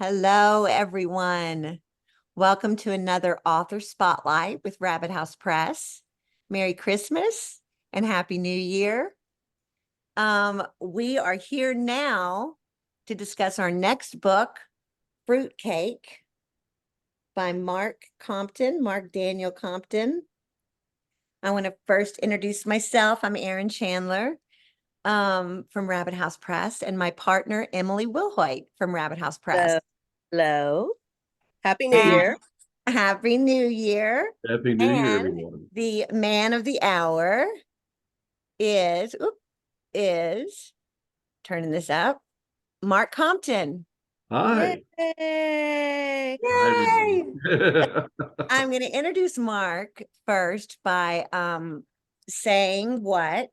Hello, everyone. Welcome to another Author Spotlight with Rabbit House Press. Merry Christmas and Happy New Year. We are here now to discuss our next book, Fruitcake by Mark Daniel Compton. I want to first introduce myself. I'm Erin Chandler from Rabbit House Press, and my partner, Emily Wilhoit from Rabbit House Press. Hello. Happy New Year. Happy New Year. Happy New Year, everyone. The man of the hour is turning this up, Mark Compton. Hi. Yay. Yay. Hi. I'm going to introduce Mark first by saying what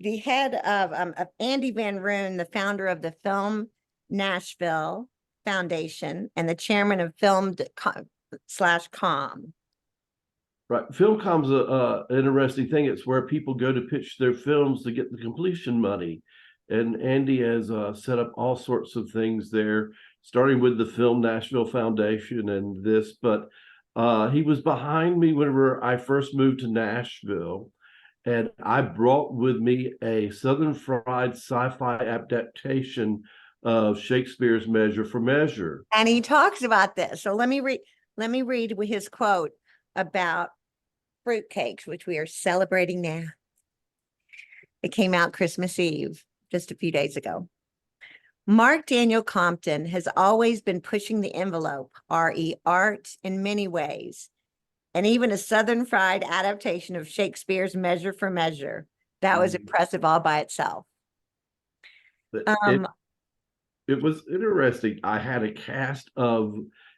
the head of Andy Van Roon, the founder of the Film Nashville Foundation and the chairman of Film/Com. Right. Filmcom's an interesting thing. It's where people go to pitch their films to get the completion money. And Andy has set up all sorts of things there, starting with the Film Nashville Foundation and this. But he was behind me whenever I first moved to Nashville. And I brought with me a Southern Fried sci-fi adaptation of Shakespeare's Measure for Measure. And he talks about this. So let me read his quote about fruitcakes, which we are celebrating now. It came out Christmas Eve, just a few days ago. Mark Daniel Compton has always been pushing the envelope, R.E. art, in many ways, and even a Southern Fried adaptation of Shakespeare's Measure for Measure. That was impressive all by itself. It was interesting. I had a cast of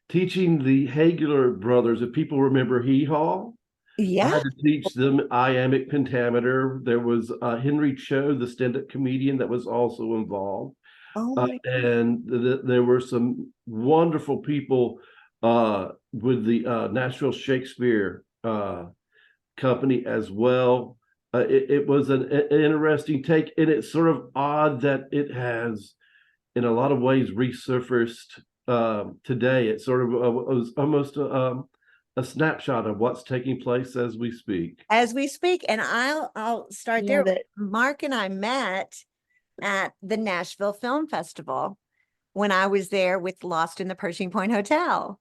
teaching the Hageler brothers. If people remember Hee Haw, yeah, I had to teach them iambic pentameter. There was Henry Cho, the stand-up comedian, that was also involved. And there were some wonderful people with the Nashville Shakespeare Company as well. It was an interesting take, and it's sort of odd that it has, in a lot of ways, resurfaced today. It sort of was almost a snapshot of what's taking place as we speak. And I'll start there. Mark and I met at the Nashville Film Festival when I was there with Lost in the Pershing Point Hotel.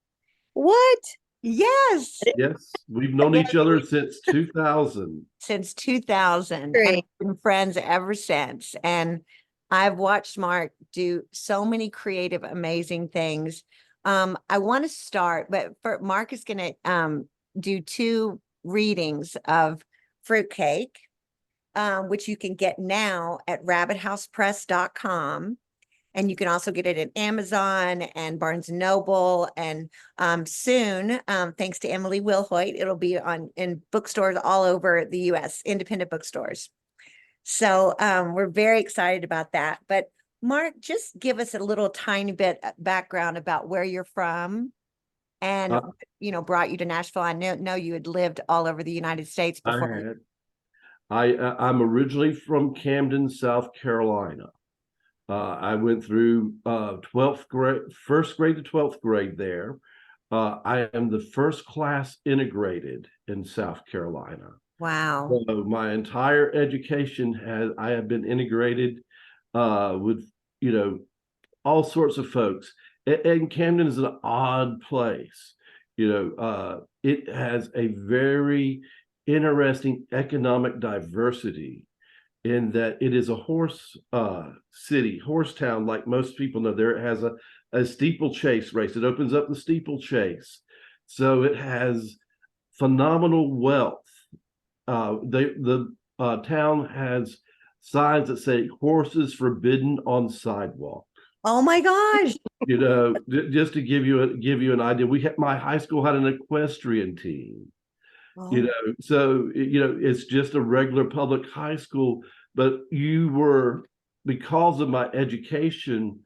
What? Yes. Yes, we've known each other since 2000. Since 2000, and we've been friends ever since. And I've watched Mark do so many creative, amazing things. I want to start, but Mark is going to do two readings of Fruitcake, which you can get now at rabbithousepress.com. And you can also get it at Amazon and Barnes & Noble. And soon, thanks to Emily Wilhoit, it'll be in bookstores all over the U.S., independent bookstores. So we're very excited about that. But Mark, just give us a little tiny bit background about where you're from and, brought you to Nashville. I know you had lived all over the United States before. I'm originally from Camden, South Carolina. I went through 12th grade, first grade to 12th grade there. I am the first class integrated in South Carolina. Wow. So my entire education I have been integrated with, all sorts of folks. And Camden is an odd place. It has a very interesting economic diversity in that it is a horse town, like most people know. There it has a steeplechase race. It opens up the steeplechase. So it has phenomenal wealth. The town has signs that say horses forbidden on sidewalk. Oh my gosh. Just to give you an idea, my high school had an equestrian team. So it's just a regular public high school, but because of my education,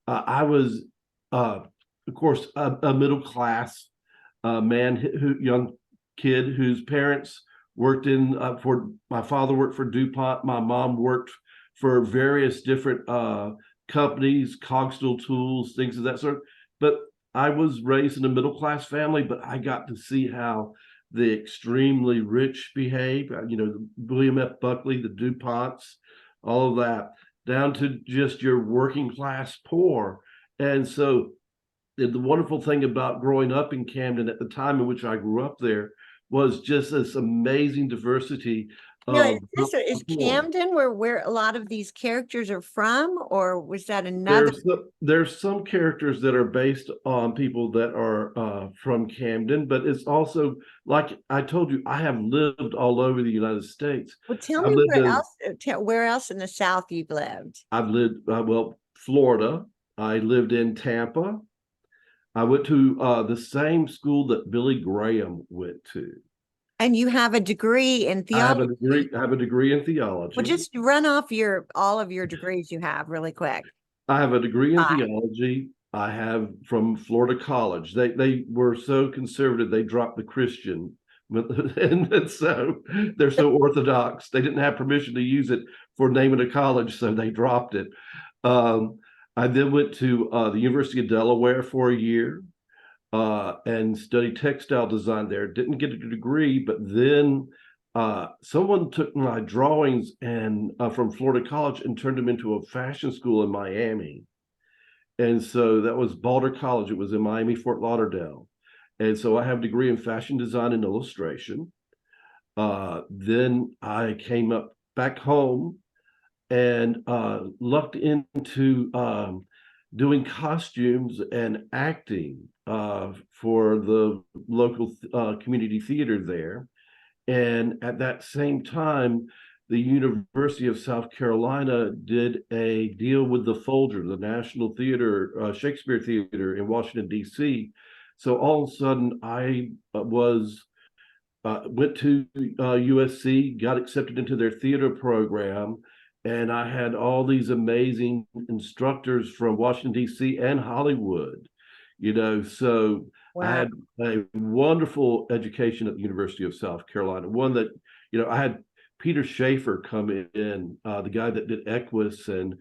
I was of course a middle class young kid whose parents worked my father worked for DuPont, my mom worked for various different companies, Cogswell Tools, things of that sort. But I was raised in a middle-class family, but I got to see how the extremely rich behave, William F. Buckley, the DuPonts, all of that, down to just your working class poor. And so the wonderful thing about growing up in Camden at the time in which I grew up there was just this amazing diversity Now, of is poor. Camden where a lot of these characters are from, or was that another? There's some characters that are based on people that are from Camden, but it's also, like I told you, I have lived all over the United States. Well, tell I've me lived where else in the South you've lived. I've lived, Florida. I lived in Tampa. I went to the same school that Billy Graham went to. And you have a degree in theology. I have a degree in theology. Well, just run off all of your degrees you have really quick. I have a degree in theology. I have from Florida College. They were so conservative, they dropped the Christian. And so they're so orthodox. They didn't have permission to use it for naming a college, so they dropped it. I then went to the University of Delaware for a year and studied textile design there. Didn't get a degree, but then someone took my drawings and from Florida College and turned them into a fashion school in Miami. And so that was Balder College. It was in Miami, Fort Lauderdale. And so I have a degree in fashion design and illustration. Then I came back home and lucked into doing costumes and acting for the local community theater there. And at that same time, the University of South Carolina did a deal with the Folger, the National Theater, Shakespeare Theater in Washington, D.C. So all of a sudden, I went to USC, got accepted into their theater program, and I had all these amazing instructors from Washington, D.C. and Hollywood, so wow. I had a wonderful education at the University of South Carolina, one that, I had Peter Schaefer come in, the guy that did Equus and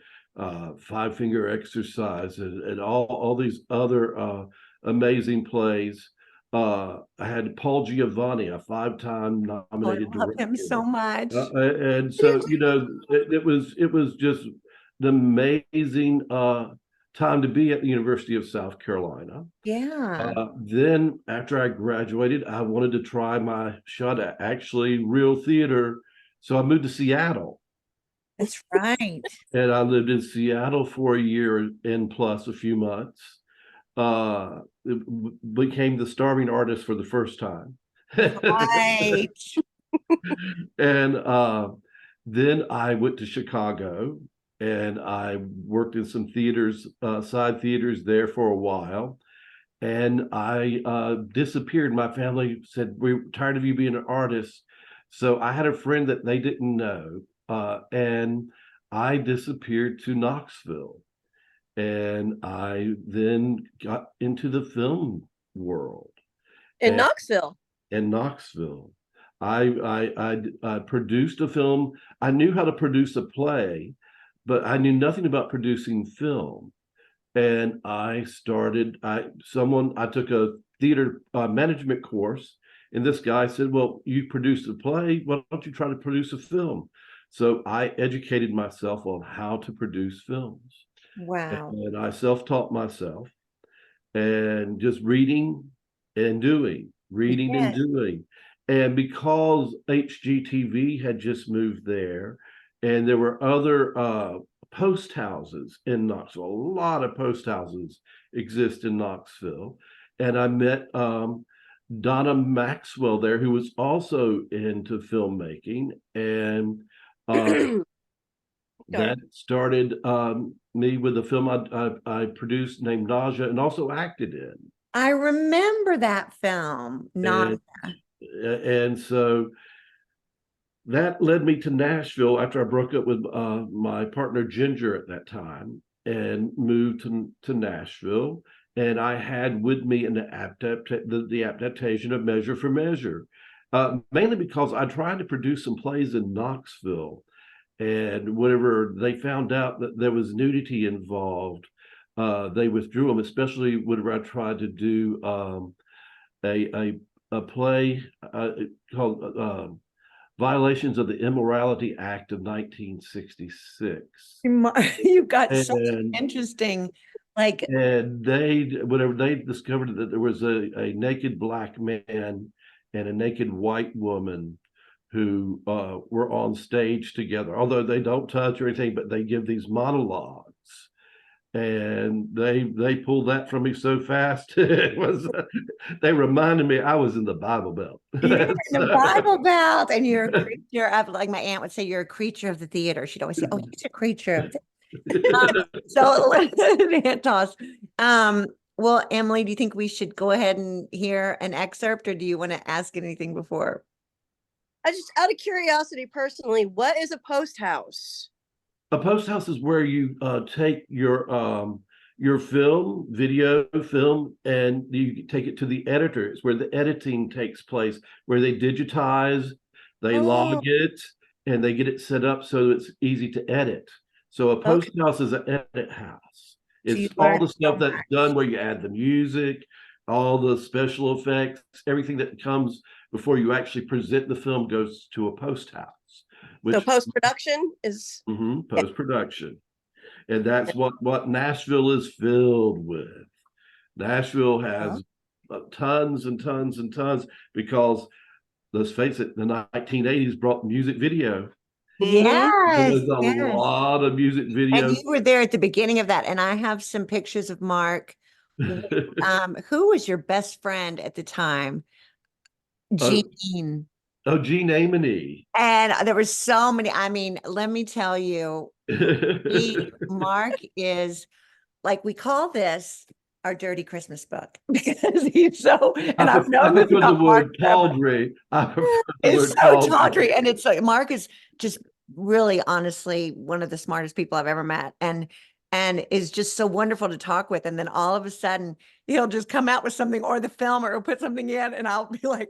Five Finger Exercise and all these other amazing plays. I had Paul Giovanni, a 5-time nominated director. I love him so much. And so, it was just an amazing time to be at the University of South Carolina. Yeah. Then after I graduated, I wanted to try my shot at actually real theater. So I moved to Seattle. That's right. And I lived in Seattle for a year and plus a few months. Became the starving artist for the first time. Right. And then I went to Chicago and I worked in some theaters, side theaters there for a while. And I disappeared. My family said, "We're tired of you being an artist." So I had a friend that they didn't know, and I disappeared to Knoxville. And I then got into the film world. In Knoxville. In Knoxville. I produced a film. I knew how to produce a play, but I knew nothing about producing film. And I took a theater management course, and this guy said, "Well, you produced a play, why don't you try to produce a film?" So I educated myself on how to produce films. Wow. And I self-taught myself and just reading and doing. And because HGTV had just moved there, and there were other post houses in Knoxville, a lot of post houses exist in Knoxville. And I met Donna Maxwell there, who was also into filmmaking. And that started me with a film I produced named Nausea and also acted in. I remember that film, Nausea. And so that led me to Nashville after I broke up with my partner Ginger at that time and moved to Nashville. And I had with me the adaptation of Measure for Measure, mainly because I tried to produce some plays in Knoxville. And whenever they found out that there was nudity involved, they withdrew them, especially whenever I tried to do a play called Violations of the Immorality Act of 1966. You've got such And interesting, like, and whenever they discovered that there was a naked black man and a naked white woman who were on stage together, although they don't touch or anything, but they give these monologues. And they pulled that from me so fast. It was they reminded me I was in the Bible Belt. you're in the Bible Belt, and you're a creature of, like my aunt would say, you're a creature of the theater. She'd always say, "Oh, he's a creature of the." So, hand toss. Well, Emily, do you think we should go ahead and hear an excerpt, or do you want to ask anything before? I just, out of curiosity, personally, what is a post house? A post house is where you take your video film, and you take it to the editors, where the editing takes place, where they digitize, they log it, and they get it set up so it's easy to edit. So a post house is an edit house. It's all the stuff that's done where you add the music, all the special effects, everything that comes before you actually present the film goes to a post house. So post-production is post-production. And that's what Nashville is filled with. Nashville has tons and tons and tons, because let's face it, the 1980s brought music video. Yes, there's a lot of music videos. And you were there at the beginning of that, and I have some pictures of Mark. Who was your best friend at the time? Gene. Gene Amony. And there were so many. I mean, let me tell you, Mark is, like, we call this our dirty Christmas book, because he's so, and I've known this about Mark tawdry. It's so tawdry, and it's like Mark is just really, honestly, one of the smartest people I've ever met, and is just so wonderful to talk with. And then all of a sudden, he'll just come out with something, or the film, or he'll put something in, and I'll be like,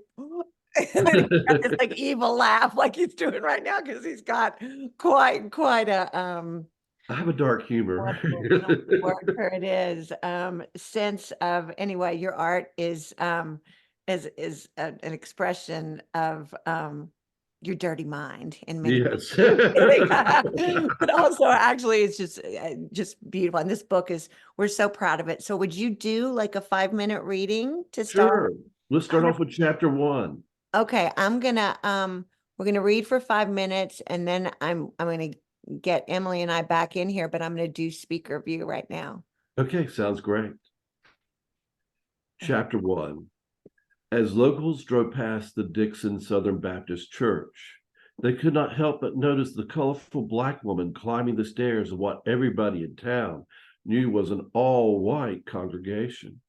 and then he's got this like evil laugh, like he's doing right now, because he's got quite a I have a dark humor. word it is, sense of, anyway, your art is an expression of your dirty mind in many Yes. but also actually it's just beautiful. And this book is, we're so proud of it. So would you do like a 5-minute reading to start? Sure. Let's start off with chapter 1. Okay, we're gonna read for 5 minutes, and then I'm gonna get Emily and I back in here, but I'm gonna do speaker view right now. Okay, sounds great. Chapter 1. As locals drove past the Dixon Southern Baptist Church, they could not help but notice the colorful black woman climbing the stairs of what everybody in town knew was an all-white congregation.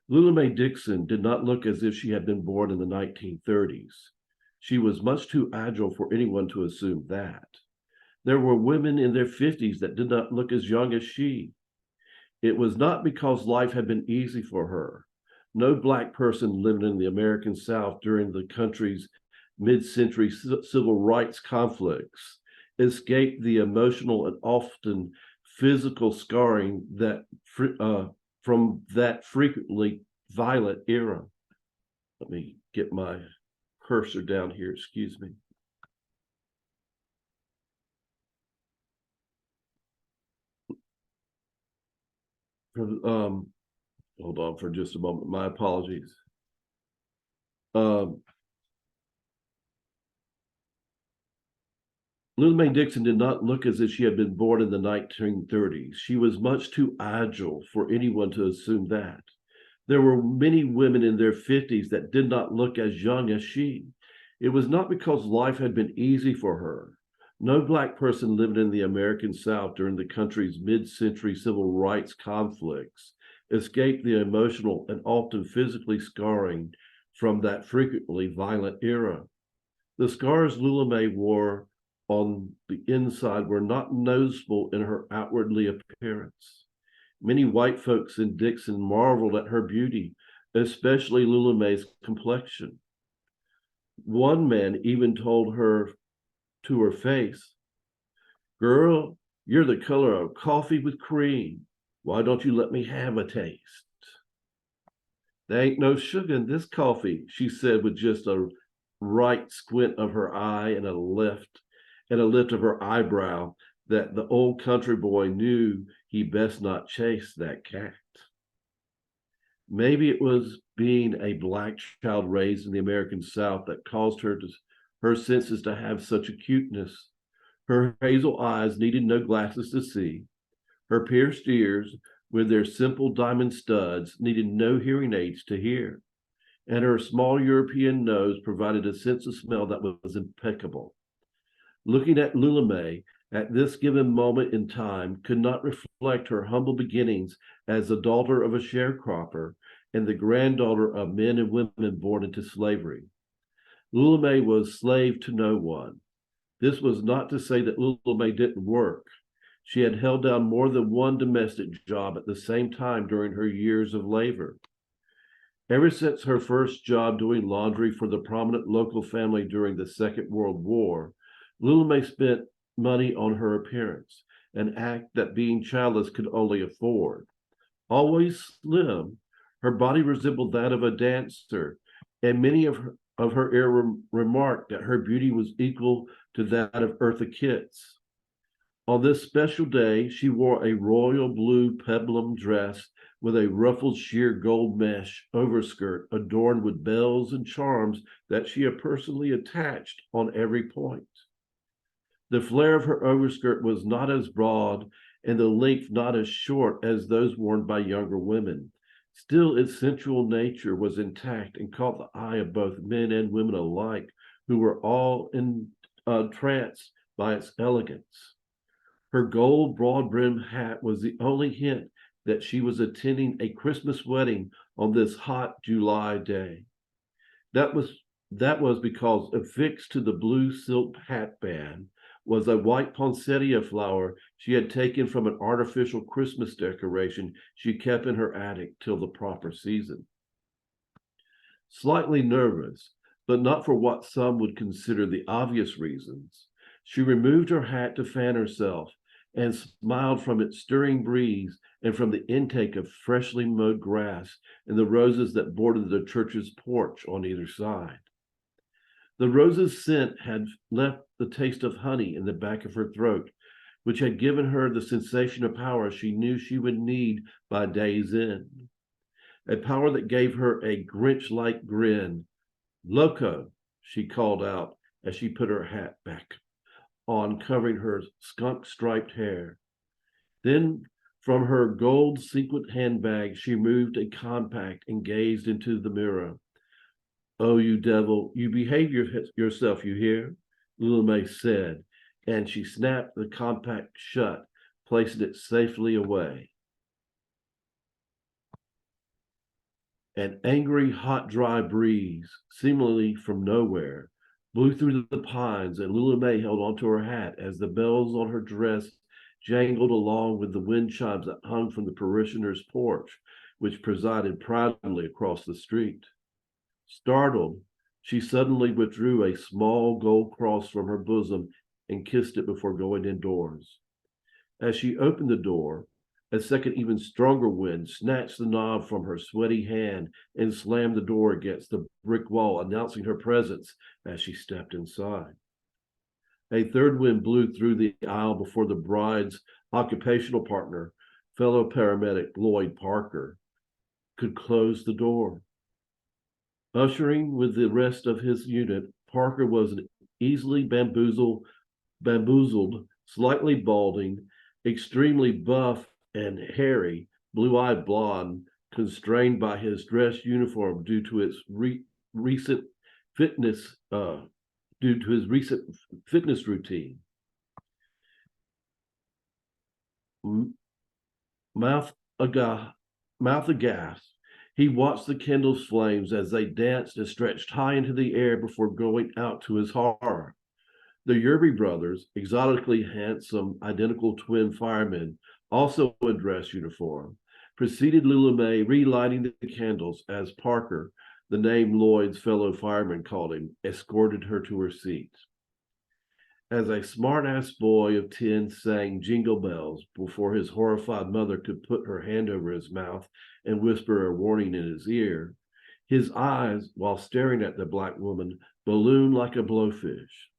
Lula Mae Dixon did not look as if she had been born in the 1930s. She was much too agile for anyone to assume that. There were women in their 50s that did not look as young as she. It was not because life had been easy for her. No black person living in the American South during the country's mid-century civil rights conflicts escaped the emotional and often physical scarring that from that frequently violent era. Let me get my cursor down here, excuse me. Hold on for just a moment. My apologies. Lula Mae Dixon did not look as if she had been born in the 1930s. She was much too agile for anyone to assume that. There were many women in their 50s that did not look as young as she. It was not because life had been easy for her. No black person living in the American South during the country's mid-century civil rights conflicts escaped the emotional and often physically scarring from that frequently violent era. The scars Lula Mae wore on the inside were not noticeable in her outwardly appearance. Many white folks in Dixon marveled at her beauty, especially Lula Mae's complexion. One man even told her to her face, Girl, you're the color of coffee with cream. Why don't you let me have a taste? There ain't no sugar in this coffee, she said with just a right squint of her eye and a lift of her eyebrow that the old country boy knew he best not chase that cat. Maybe it was being a black child raised in the American South that caused her senses to have such acuteness. Her hazel eyes needed no glasses to see. Her pierced ears, with their simple diamond studs, needed no hearing aids to hear. And her small European nose provided a sense of smell that was impeccable. Looking at Lula May at this given moment in time could not reflect her humble beginnings as the daughter of a sharecropper and the granddaughter of men and women born into slavery. Lula May was slave to no one. This was not to say that Lula May didn't work. She had held down more than one domestic job at the same time during her years of labor. Ever since her first job doing laundry for the prominent local family during the Second World War, Lula May spent money on her appearance, an act that being childless could only afford. Always slim, her body resembled that of a dancer, and many of her era remarked that her beauty was equal to that of Eartha Kitt's. On this special day, she wore a royal blue peplum dress with a ruffled sheer gold mesh overskirt adorned with bells and charms that she had personally attached on every point. The flare of her overskirt was not as broad and the length not as short as those worn by younger women. Still, its sensual nature was intact and caught the eye of both men and women alike, who were all entranced by its elegance. Her gold broad-brimmed hat was the only hint that she was attending a Christmas wedding on this hot July day. That was because affixed to the blue silk hat band was a white poinsettia flower she had taken from an artificial Christmas decoration she kept in her attic till the proper season. Slightly nervous, but not for what some would consider the obvious reasons, she removed her hat to fan herself and smiled from its stirring breeze and from the intake of freshly mowed grass and the roses that bordered the church's porch on either side. The rose's scent had left the taste of honey in the back of her throat, which had given her the sensation of power she knew she would need by day's end. A power that gave her a Grinch-like grin. "Loco," she called out as she put her hat back on, covering her skunk-striped hair. Then from her gold sequined handbag, she removed a compact and gazed into the mirror. "Oh, you devil, you behave yourself, you hear?" Lula May said, and she snapped the compact shut, placing it safely away. An angry, hot, dry breeze, seemingly from nowhere, blew through the pines, and Lula May held onto her hat as the bells on her dress jangled along with the wind chimes that hung from the parishioner's porch, which presided proudly across the street. Startled, she suddenly withdrew a small gold cross from her bosom and kissed it before going indoors. As she opened the door, a second, even stronger wind snatched the knob from her sweaty hand and slammed the door against the brick wall, announcing her presence as she stepped inside. A third wind blew through the aisle before the bride's occupational partner, fellow paramedic Lloyd Parker, could close the door. Ushering with the rest of his unit, Parker was an easily bamboozled, slightly balding, extremely buff and hairy, blue-eyed blonde, constrained by his dress uniform due to his recent fitness routine. Mouth aghast, he watched the candles' flames as they danced and stretched high into the air before going out. To his horror, the Yerby brothers, exotically handsome, identical twin firemen, also in dress uniform, preceded Lula May, relighting the candles as Parker, the name Lloyd's fellow fireman called him, escorted her to her seat. as a smart-ass boy of 10 sang Jingle Bells before his horrified mother could put her hand over his mouth and whisper a warning in his ear, his eyes, while staring at the black woman, ballooned like a blowfish.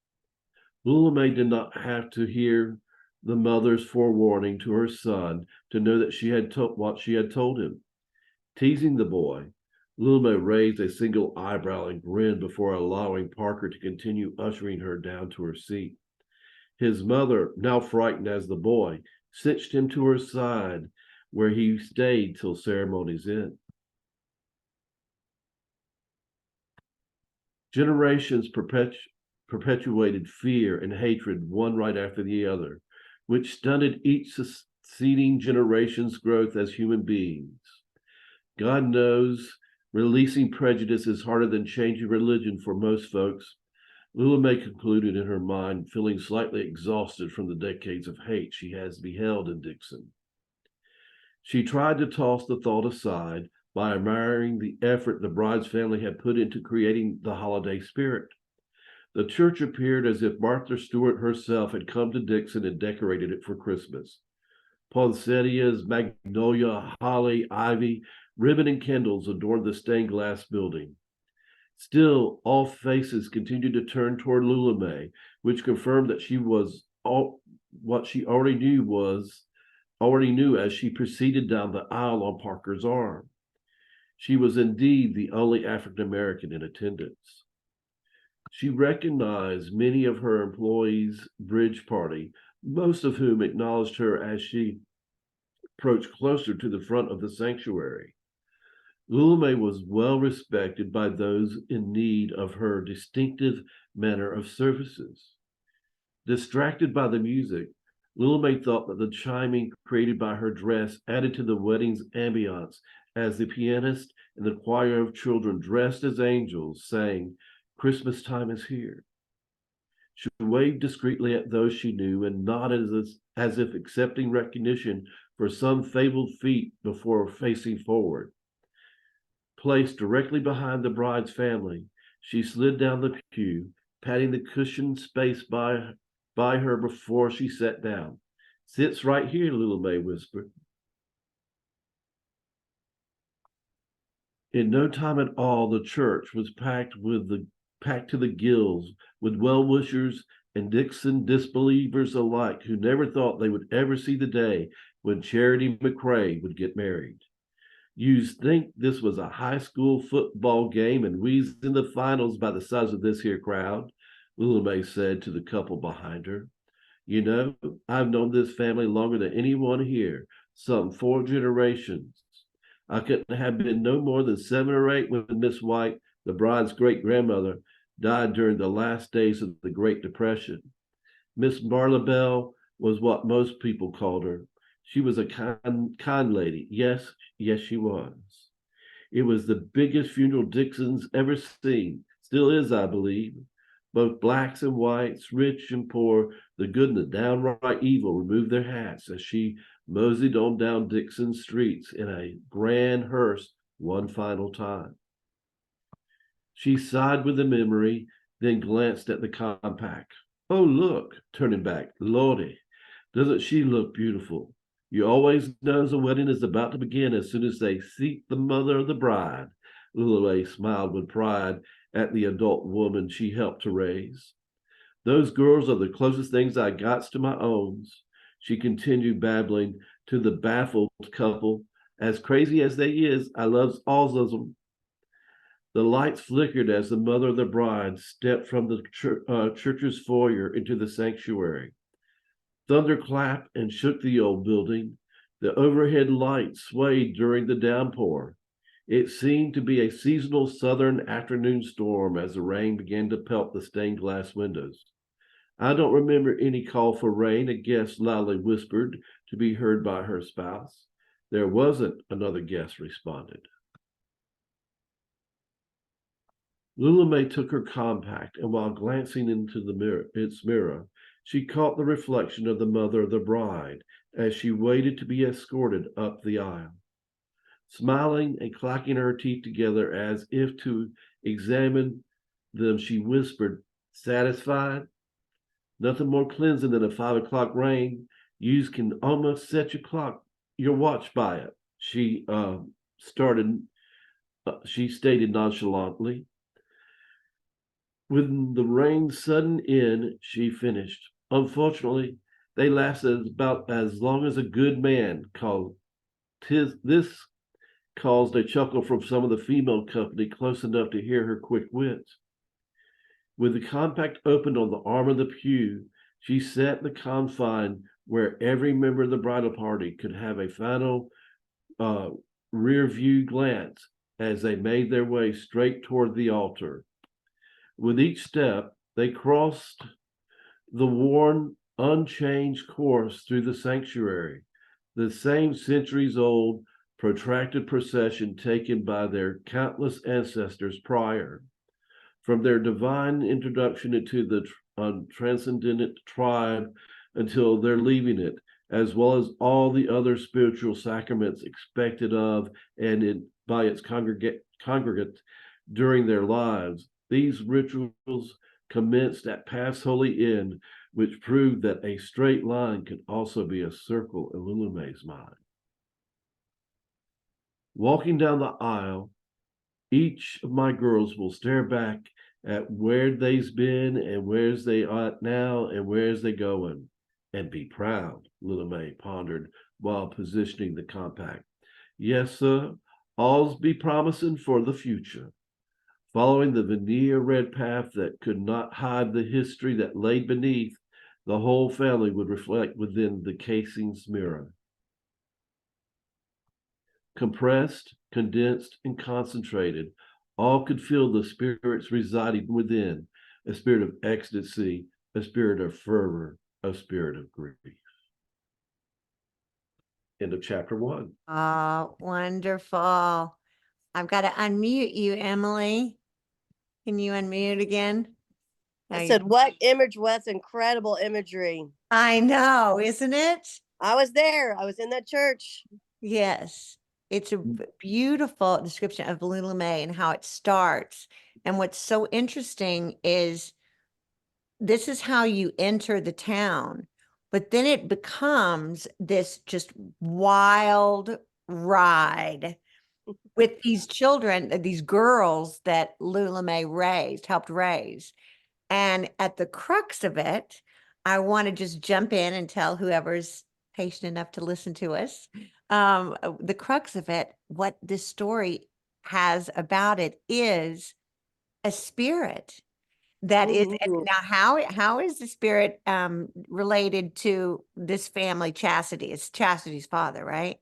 Lula May did not have to hear the mother's forewarning to her son to know that she had what she had told him. Teasing the boy, Lula May raised a single eyebrow and grinned before allowing Parker to continue ushering her down to her seat. His mother, now frightened as the boy, cinched him to her side, where he stayed till ceremony's end. Generations perpetuated fear and hatred one right after the other, which stunted each succeeding generation's growth as human beings. God knows releasing prejudice is harder than changing religion for most folks. Lula May concluded in her mind, feeling slightly exhausted from the decades of hate she has beheld in Dixon. She tried to toss the thought aside by admiring the effort the bride's family had put into creating the holiday spirit. The church appeared as if Martha Stewart herself had come to Dixon and decorated it for Christmas. Poinsettias, magnolia, holly, ivy, ribbon, and candles adorned the stained glass building. Still, all faces continued to turn toward Lula May, which confirmed that she was what she already knew as she proceeded down the aisle on Parker's arm. She was indeed the only African American in attendance. She recognized many of her employees' bridge party, most of whom acknowledged her as she approached closer to the front of the sanctuary. Lula May was well respected by those in need of her distinctive manner of services. Distracted by the music, Lula May thought that the chiming created by her dress added to the wedding's ambiance as the pianist and the choir of children dressed as angels sang, "Christmas time is here." She waved discreetly at those she knew and nodded as if accepting recognition for some fabled feat before facing forward. Placed directly behind the bride's family, she slid down the pew, patting the cushioned space by her before she sat down. "Sits right here," Lula May whispered. In no time at all, the church was packed to the gills with well-wishers and Dixon disbelievers alike who never thought they would ever see the day when Charity McCrae would get married. "You'd think this was a high school football game and we's in the finals by the size of this here crowd," Lula May said to the couple behind her. "You know, I've known this family longer than anyone here, some 4 generations. I couldn't have been no more than 7 or 8 when Miss White, the bride's great-grandmother, died during the last days of the Great Depression. Miss Marla Bell was what most people called her. She was a kind lady. Yes, she was. It was the biggest funeral Dixon's ever seen. Still is, I believe. Both blacks and whites, rich and poor, the good and the downright evil removed their hats as she moseyed on down Dixon streets in a grand hearse one final time." She sighed with the memory, then glanced at the compact. "Oh, look," turning back. "Lordy, doesn't she look beautiful? You always knows a wedding is about to begin as soon as they seat the mother of the bride." Lula May smiled with pride at the adult woman she helped to raise. "Those girls are the closest things I gots to my owns," she continued babbling to the baffled couple. "As crazy as they is, I loves all of them." The lights flickered as the mother of the bride stepped from the church's foyer into the sanctuary. Thunder clapped and shook the old building. The overhead lights swayed during the downpour. It seemed to be a seasonal southern afternoon storm as the rain began to pelt the stained glass windows. "I don't remember any call for rain," a guest loudly whispered to be heard by her spouse. "There wasn't," another guest responded. Lula May took her compact, and while glancing into its mirror, she caught the reflection of the mother of the bride as she waited to be escorted up the aisle. Smiling and clacking her teeth together as if to examine them, she whispered, "Satisfied?" Nothing more cleansing than a 5 o'clock rain. You can almost set your watch by it. She stated nonchalantly. When the rain's sudden end, she finished. Unfortunately, they lasted about as long as a good man called. This caused a chuckle from some of the female company close enough to hear her quick wits. With the compact opened on the arm of the pew, she sat in the confine where every member of the bridal party could have a final rear view glance as they made their way straight toward the altar. With each step, they crossed the worn, unchanged course through the sanctuary, the same centuries-old, protracted procession taken by their countless ancestors prior. From their divine introduction into the transcendent tribe until their leaving it, as well as all the other spiritual sacraments expected of and by its congregate during their lives. These rituals commenced at Path's holy end, which proved that a straight line could also be a circle in Lulume's mind. Walking down the aisle, each of my girls will stare back at where they's been and where's they at now and where's they going, and be proud, Little May pondered while positioning the compact. Yes, sir, all's be promising for the future. Following the veneer red path that could not hide the history that lay beneath, the whole family would reflect within the casing's mirror. Compressed, condensed, and concentrated, all could feel the spirits residing within, a spirit of ecstasy, a spirit of fervor, a spirit of grief. End of chapter 1. Oh, wonderful. I've got to unmute you, Emily. Can you unmute again? I said, what image? What's incredible imagery. I know, isn't it? I was there. I was in that church. Yes. It's a beautiful description of Lululemay and how it starts. And what's so interesting is this is how you enter the town, but then it becomes this just wild ride with these children, these girls that Lululemay helped raise. And at the crux of it, I want to just jump in and tell whoever's patient enough to listen to us, the crux of it, what this story has about it is a spirit that is. Ooh. Now, how is the spirit related to this family, Chastity? It's Chastity's father, right?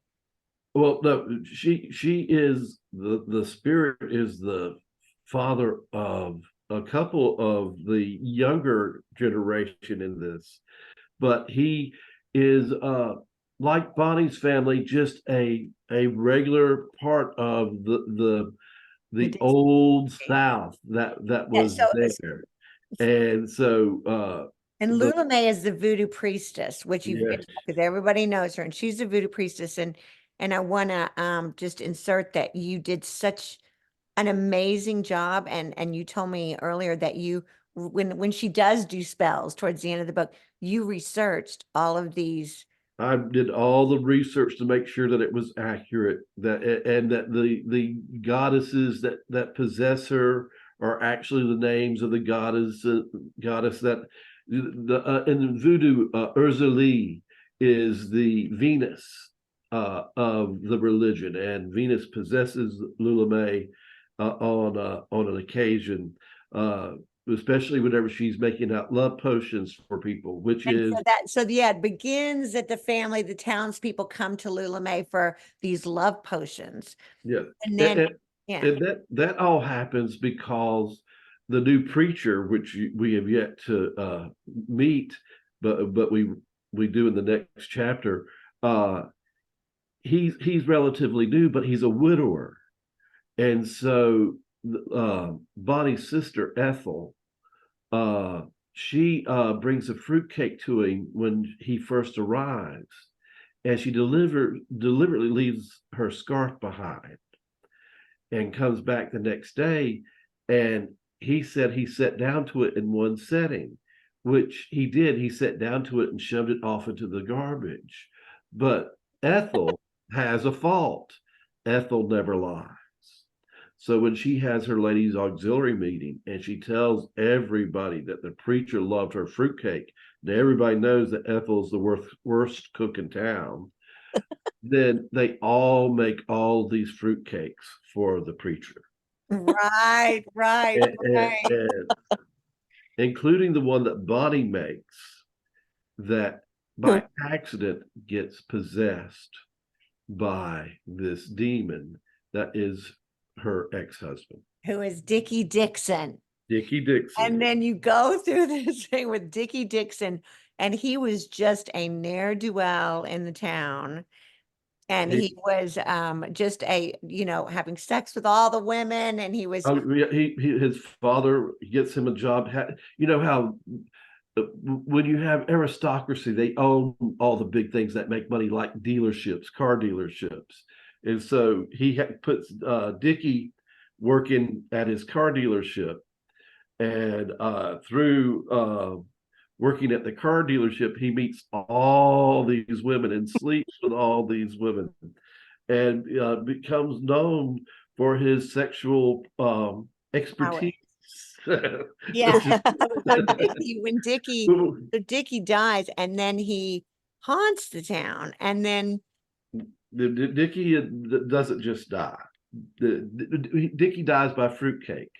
Well, no, she is the spirit is the father of a couple of the younger generation in this, but he is like Bonnie's family, just a regular part of the old South that was there. And so and Lululemay is the voodoo priestess, which because everybody knows her, and she's a voodoo priestess. And I want to just insert that you did such an amazing job, and you told me earlier that you when she does do spells towards the end of the book, you researched all of these. I did all the research to make sure that it was accurate, and that the goddesses that possess her are actually the names of the goddess that in voodoo, Urzali is the Venus of the religion, and Venus possesses Lululemay on an occasion, especially whenever she's making out love potions for people, which is it begins that the townspeople come to Lululemay for these love potions. Yeah. And then and that all happens because the new preacher, which we have yet to meet, but we do in the next chapter, he's relatively new, but he's a widower. And so Bonnie's sister Ethel, she brings a fruitcake to him when he first arrives, and she deliberately leaves her scarf behind and comes back the next day. And he said he sat down to it in one setting, which he did. He sat down to it and shoved it off into the garbage. But Ethel has a fault. Ethel never lies. So when she has her ladies' auxiliary meeting and she tells everybody that the preacher loved her fruitcake, and everybody knows that Ethel's the worst cook in town, then they all make all these fruitcakes for the preacher. Right, right, right. And including the one that Bonnie makes that by accident gets possessed by this demon that is her ex-husband, Who is Dickie Dixon. Dickie Dixon. And then you go through this thing with Dickie Dixon, and he was just a ne'er-do-well in the town. And he was just having sex with all the women, and he was his father gets him a job. You know how when you have aristocracy, they own all the big things that make money, like dealerships, car dealerships. And so he puts Dickie working at his car dealership, and through working at the car dealership, he meets all these women and sleeps with all these women, and becomes known for his sexual expertise. Yeah. When Dickie dies, and then he haunts the town, and then Dickie doesn't just die. Dickie dies by fruitcake.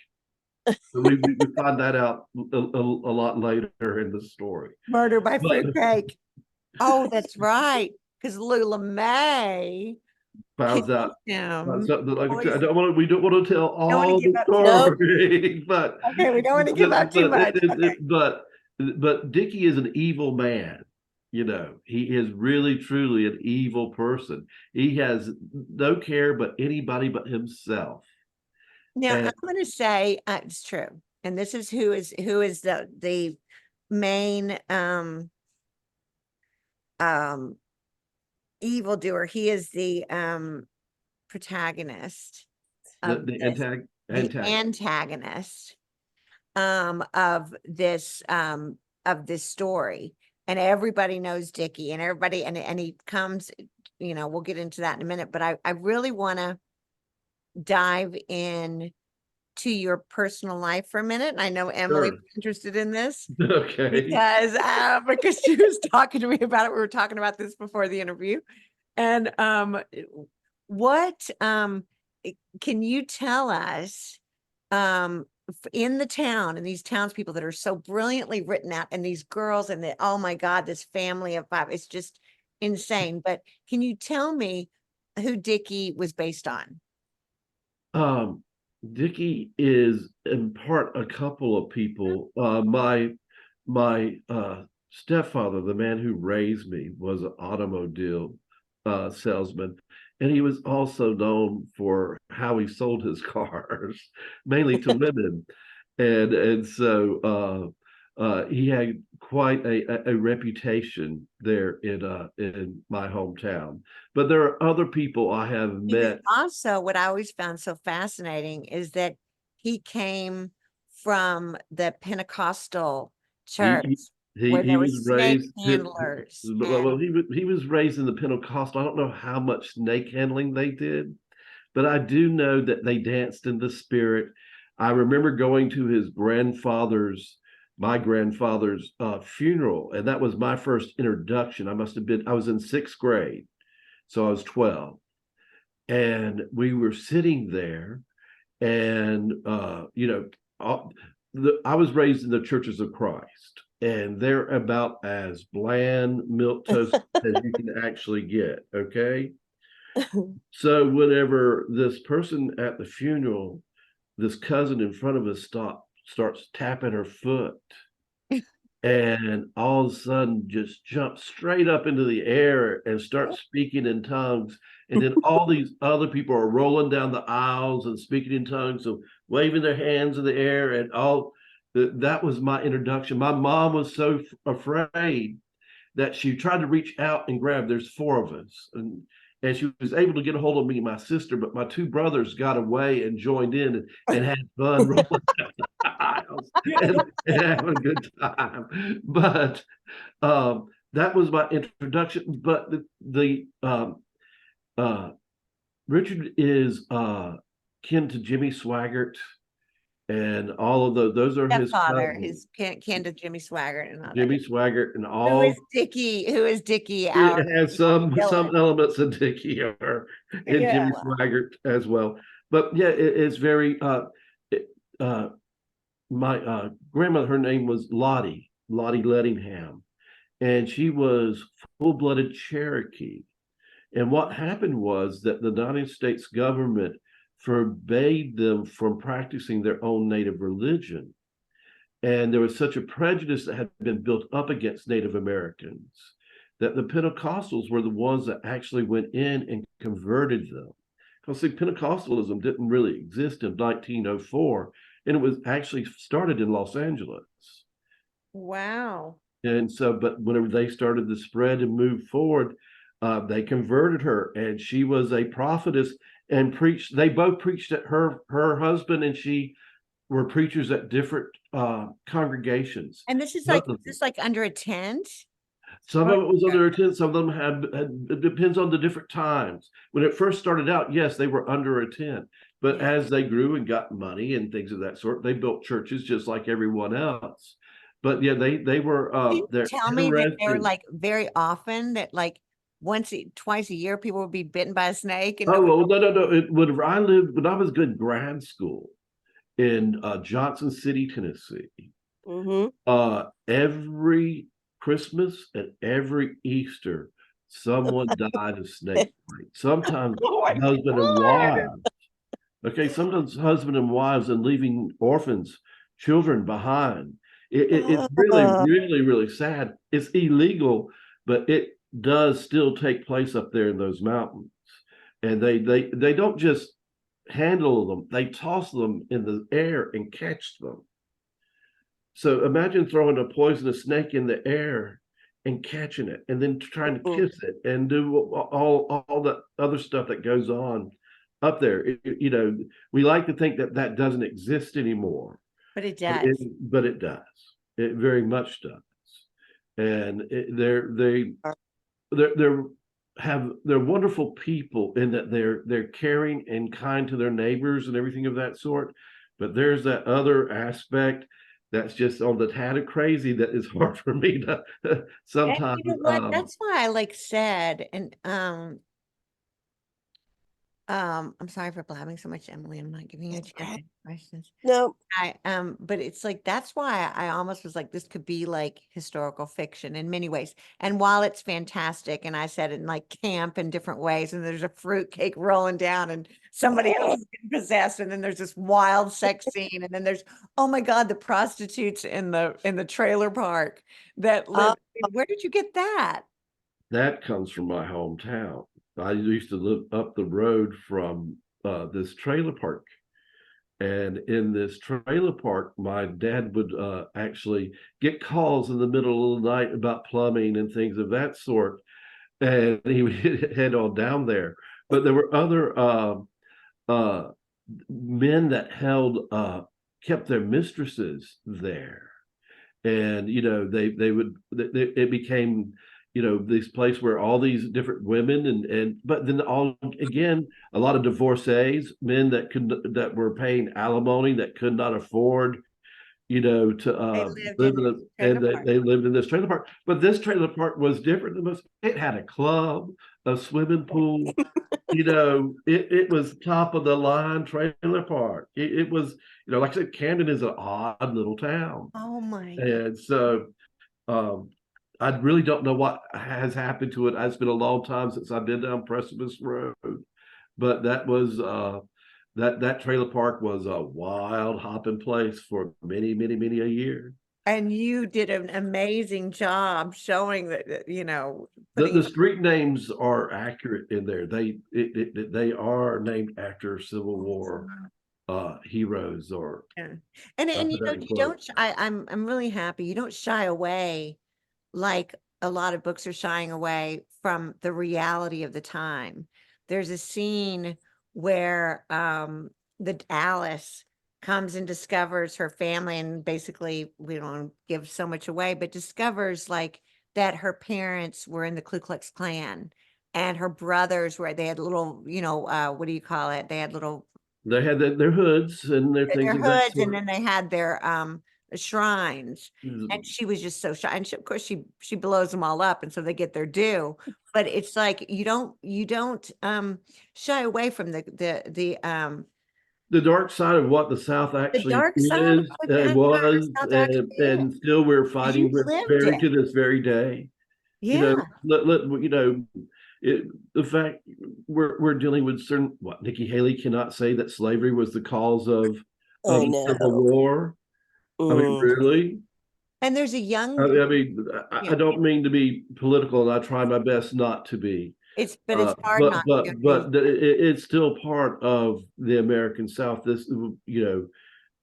we find that out a lot later in the story. Murder by fruitcake. Oh, that's right. Because Lula May finds out. Him. Like I said, we don't want to tell all the story, but okay, we don't want to give up too much. But Dickie is an evil man. You know, he is really truly an evil person. He has no care but anybody but himself. Now, I'm going to say it's true, and this is who is the main evildoer. He is the protagonist, the antagonist of this story, and everybody knows Dickie, and everybody, and he comes. We'll get into that in a minute, but I really want to dive in to your personal life for a minute. And I know Emily was interested in this. Okay. Because she was talking to me about it. We were talking about this before the interview. And what can you tell us in the town, and these townspeople that are so brilliantly written out, and these girls, and oh my God, this family of 5, it's just insane. But can you tell me who Dickie was based on? Dickie is in part a couple of people. My stepfather, the man who raised me, was an automobile salesman, and he was also known for how he sold his cars, mainly to women, and so he had quite a reputation there in my hometown. But there are other people I have met. Also, what I always found so fascinating is that he came from the Pentecostal church. He was raised handlers. Well, he was raised in the Pentecostal. I don't know how much snake handling they did, but I do know that they danced in the spirit. I remember going to my grandfather's funeral, and that was my first introduction. I was in 6th grade, so I was 12, and we were sitting there, and I was raised in the Churches of Christ, and they're about as bland milk toast as you can actually get. Okay. So whenever this person at the funeral, this cousin in front of us starts tapping her foot, and all of a sudden just jumps straight up into the air and starts speaking in tongues. And then all these other people are rolling down the aisles and speaking in tongues, so waving their hands in the air, and all. That was my introduction. My mom was so afraid that she tried to reach out and grab. There's 4 of us, and she was able to get a hold of me and my sister, but my 2 brothers got away and joined in and had fun rolling down the aisle. house and having a good time. But that was my introduction. But Richard is kin to Jimmy Swaggart and all of those are his Stepfather, cousins. his kin to Jimmy Swaggart and all Jimmy that. Swaggart and Who all. is Dickie? Who is Dickie? It has some villain? elements of Dickie or in Yeah. Jimmy Swaggart as well. But yeah, it's very it, my grandmother, her name was Lottie Lettingham, and she was full-blooded Cherokee. And what happened was that the United States government forbade them from practicing their own native religion. And there was such a prejudice that had been built up against Native Americans that the Pentecostals were the ones that actually went in and converted them. Because see, Pentecostalism didn't really exist in 1904, and it was actually started in Los Angeles. Wow. And so, but whenever they started to spread and move forward, they converted her, and she was a prophetess and preached. They both preached at her husband and she were preachers at different congregations. And this is Both like, of them. this like under a tent? Some Or- of it was under a tent, some of them had it depends on the different times. When it first started out, yes, they were under a tent. But Yeah. as they grew and got money and things of that sort, they built churches just like everyone else. But yeah, they were Can you they're tell me that they were interesting. like very often that like twice a year people would be bitten by a snake and Oh nobody. well, no. When I was good grad school in Johnson City, Tennessee, Mm-hmm. every Christmas and every Easter, someone died of snake bite. Sometimes Oh my husband and God. wives. Okay, sometimes husband and wives and leaving orphans, children behind. It's really, really, really sad. It's illegal, but it does still take place up there in those mountains. And they don't just handle them; they toss them in the air and catch them. So imagine throwing a poisonous snake in the air and catching it, and then trying to kiss it and do all the other stuff that goes on up there. We like to think that that doesn't exist anymore, But it but does. it does. It very much does. And they're wonderful people in that they're caring and kind to their neighbors and everything of that sort. But there's that other aspect that's just on the tad of crazy that is hard for me to And sometimes. you know what? That's why I like said, and I'm sorry for blabbing so much, Emily. I'm not giving you a chance to ask questions. No. But it's like that's why I almost was like this could be like historical fiction in many ways. And while it's fantastic, and I said it in like camp in different ways, and there's a fruitcake rolling down, and somebody else is getting possessed, and then there's this wild sex scene, and then there's oh my God, the prostitutes in the trailer park that live. Where did you get that? That comes from my hometown. I used to live up the road from this trailer park. And in this trailer park, my dad would actually get calls in the middle of the night about plumbing and things of that sort. And he would head on down there. But there were other men that kept their mistresses there. And, it became this place where all these different women but then again a lot of divorcees, men that were paying alimony that could not afford to live they lived in this trailer park. But this trailer park was different than most. It had a club, a swimming pool. It was top of the line trailer park. It was, like I said, Camden is an odd little town. Oh my God. And so I really don't know what has happened to it. It's been a long time since I've been down Precipice Road, but that was that trailer park was a wild hopping place for many, many, many a year. And you did an amazing job showing that, The street names are accurate in there. They are named after Civil War heroes or yeah. And you don't I'm really happy you don't shy away like a lot of books are shying away from the reality of the time. There's a scene where the Alice comes and discovers her family, and basically we don't give so much away, but discovers like that her parents were in the Ku Klux Klan and her brothers were, they had little, what do you call it? They had little They had their hoods and their things their of that hoods, and sort. then they had their shrines. And she was just so shy. And of course she blows them all up, and so they get their due. But it's like you don't shy away from The dark side of what the South actually dark side of is what and that was, South actually and still we're fighting You with lived it. to this very day. Yeah. The fact we're dealing with certain, what Nikki Haley cannot say that slavery was the cause of I the know. Civil War. I mean, really? And there's a young I don't mean to be political, and I try my best not to be. it's hard not to. But it's still part of the American South.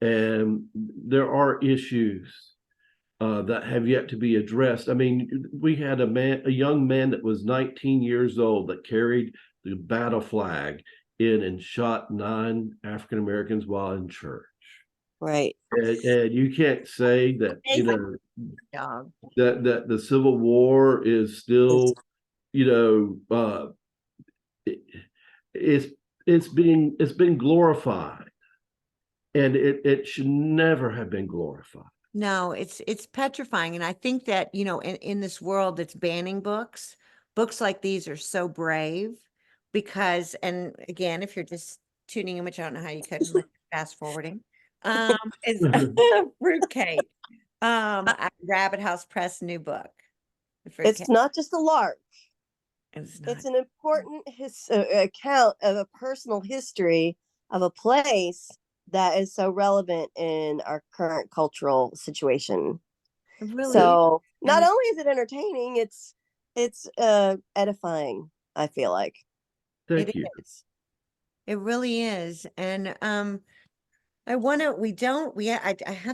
And there are issues that have yet to be addressed. I mean, we had a young man that was 19 years old that carried the battle flag in and shot 9 African Americans while in church. Right. And you can't say that that the Civil War is still, it's been glorified, and it should never have been glorified. No, it's petrifying. And I think that, in this world that's banning books like these are so brave because, and again, if you're just tuning in, which I don't know how you could unless you're fast forwarding, is Fruitcake, Rabbit House Press new book. It's not just a lark. It's an important account of a personal history of a place that is so relevant in our current cultural situation. Really so not only is it entertaining, it's edifying, I feel like. Thank you. It really is. And I have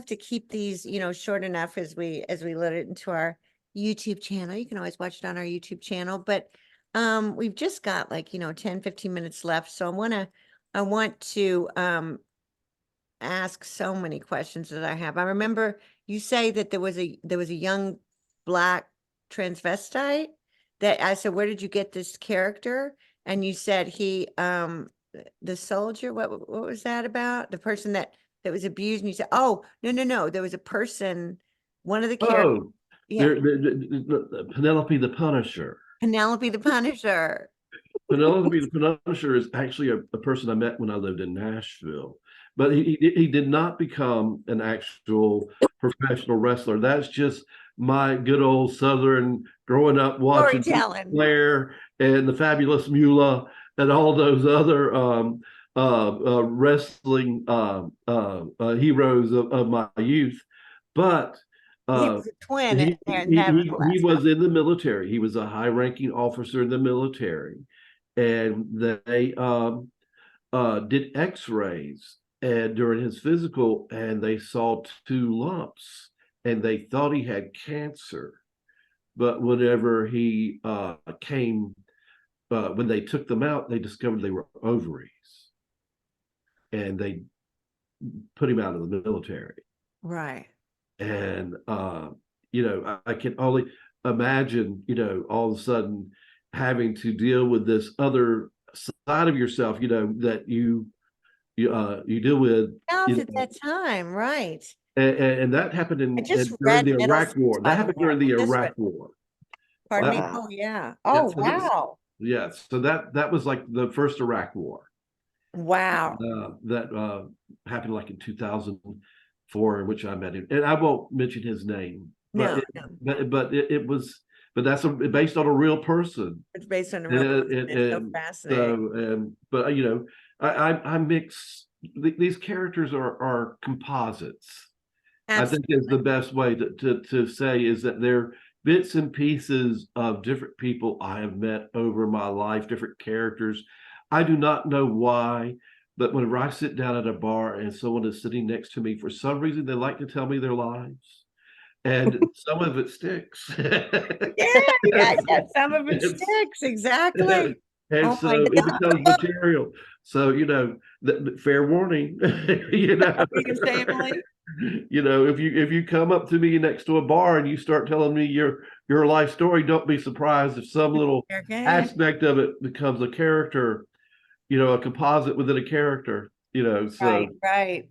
to keep these, short enough as we load it into our YouTube channel. You can always watch it on our YouTube channel, but we've just got 10, 15 minutes left. So I want to ask so many questions that I have. I remember you say that there was a young Black transvestite that I said, where did you get this character? And you said he, the soldier, what was that about? The person that was abused, and you said, oh, no, there was a person, one of the characters. Oh, Penelope the Punisher. Penelope the Punisher. Penelope the Punisher is actually a person I met when I lived in Nashville, but he did not become an actual professional wrestler. That's just my good old Southern growing up watching Flair and the Fabulous Moolah and all those other wrestling heroes of my youth. But he was a twin. He was in the military. He was a high-ranking officer in the military, and they did X-rays and during his physical, and they saw 2 lumps, and they thought he had cancer. But whenever he when they took them out, they discovered they were ovaries, and they put him out of the military. Right. And I can only imagine, all of a sudden having to deal with this other side of yourself, that you deal with at that time, right? And that happened during the Iraq War. That happened during the Iraq War. Pardon me? Oh, yeah. Oh, wow. Yes. So that was like the first Iraq War. Wow. That happened like in 2004, in which I met him, and I won't mention his name. But it was. But that's based on a real person. It's based on a real person. It's so fascinating. But I mix these characters are composites. Absolutely. I think is the best way to say is that they're bits and pieces of different people I have met over my life, different characters. I do not know why, but whenever I sit down at a bar and someone is sitting next to me, for some reason they like to tell me their lives. And some of it sticks. Yeah, some of it sticks, exactly. And Oh my so it God. becomes material. So, fair warning, What were you gonna say, Emily? if you come up to me next to a bar and you start telling me your life story, don't be surprised if some little Okay. aspect of it becomes a character, a composite within a character, Right, so, right.